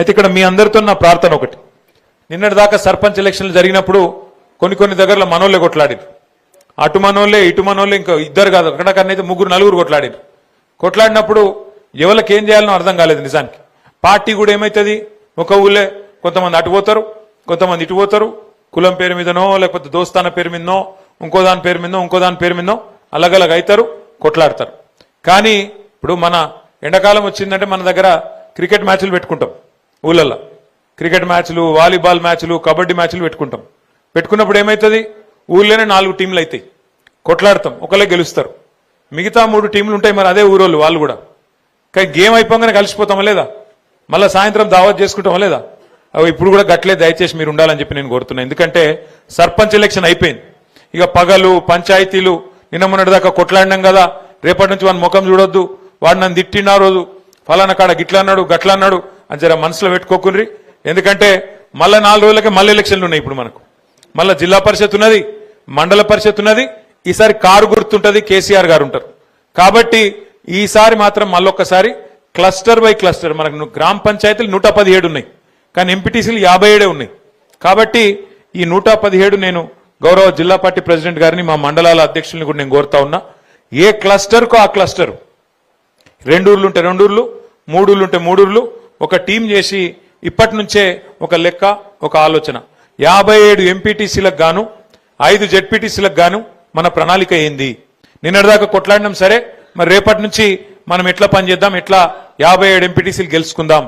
అయితే ఇక్కడ మీ అందరితో నా ప్రార్థన ఒకటి, నిన్నటి దాకా సర్పంచ్ ఎలక్షన్లు జరిగినప్పుడు కొన్ని దగ్గరలో మనోళ్ళే కొట్లాడారు. అటు మనోళ్ళే ఇటు మనోళ్ళే, ఇంకా ఇద్దరు కాదు అక్కడకన్నైతే ముగ్గురు నలుగురు కొట్లాడారు. కొట్లాడినప్పుడు ఎవరికి ఏం చేయాలనో అర్థం కాలేదు. నిజానికి పార్టీ కూడా ఏమవుతుంది, ఒక ఊళ్ళే కొంతమంది అటు పోతారు, కొంతమంది ఇటు పోతారు, కులం పేరు మీదనో లేకపోతే దోస్తాన పేరు మీదనో ఇంకో దాని పేరు మీదనో ఇంకో దాని పేరు మీదనో అలగలగ అవుతారు, కొట్లాడతారు. కానీ ఇప్పుడు మన ఎండాకాలం వచ్చిందంటే మన దగ్గర క్రికెట్ మ్యాచ్లు పెట్టుకుంటాం, ఊళ్ళల్లో క్రికెట్ మ్యాచ్లు, వాలీబాల్ మ్యాచ్లు, కబడ్డీ మ్యాచ్లు పెట్టుకుంటాం. పెట్టుకున్నప్పుడు ఏమవుతుంది, ఊళ్ళోనే 4 టీంలు అవుతాయి, కొట్లాడతాం, ఒకళ్ళే గెలుస్తారు, మిగతా 3 టీంలు ఉంటాయి. మరి అదే ఊరోళ్ళు వాళ్ళు కూడా. కానీ గేమ్ అయిపోగానే కలిసిపోతామా లేదా, మళ్ళీ సాయంత్రం దావత్ చేసుకుంటామా లేదా? ఇప్పుడు కూడా గట్లే దయచేసి మీరు ఉండాలని చెప్పి నేను కోరుతున్నాను. ఎందుకంటే సర్పంచ్ ఎలక్షన్ అయిపోయింది, ఇక పగలు పంచాయతీలు నిన్న మొన్నటి దాకా కొట్లాడినాం కదా, రేపటి నుంచి వాడిని ముఖం చూడొద్దు, వాడు నన్ను తిట్టిన రోజు ఫలానా కాడ గిట్లా అన్నాడు గట్లా అన్నాడు అని జర మనసులో పెట్టుకోకుండ్రి. ఎందుకంటే మళ్ళీ 4 రోజులకే మళ్ళీ ఎలక్షన్లు ఉన్నాయి. ఇప్పుడు మనకు మళ్ళీ జిల్లా పరిషత్ ఉన్నది, మండల పరిషత్ ఉన్నది, ఈసారి కారు గుర్తుంటది, కేసీఆర్ గారు ఉంటారు. కాబట్టి ఈసారి మాత్రం మళ్ళొక్కసారి క్లస్టర్ బై క్లస్టర్, మనకు గ్రామ పంచాయతీలు 117 ఉన్నాయి, కానీ ఎంపీటీసీలు 57 ఉన్నాయి. కాబట్టి ఈ 117 నేను గౌరవ జిల్లా పార్టీ ప్రెసిడెంట్ గారిని, మా మండలాల అధ్యక్షుల్ని కూడా నేను కోరుతా ఉన్నా, ఏ క్లస్టర్కో ఆ క్లస్టర్, 2 ఊర్లు ఉంటే 2 ఊర్లు, 3 ఊర్లు ఉంటే 3 ఊర్లు, ఒక టీం చేసి ఇప్పటి నుంచే ఒక లెక్క, ఒక ఆలోచన, 57 ఎంపీటీసీలకు గాను 5 జెడ్పీటీసీలకు గాను మన ప్రణాళిక ఏంది. నిన్నటిదాకా కొట్లాడినాం సరే, మరి రేపటి నుంచి మనం ఎట్లా పనిచేద్దాం, ఎట్లా 57 ఎంపీటీసీలు గెలుచుకుందాం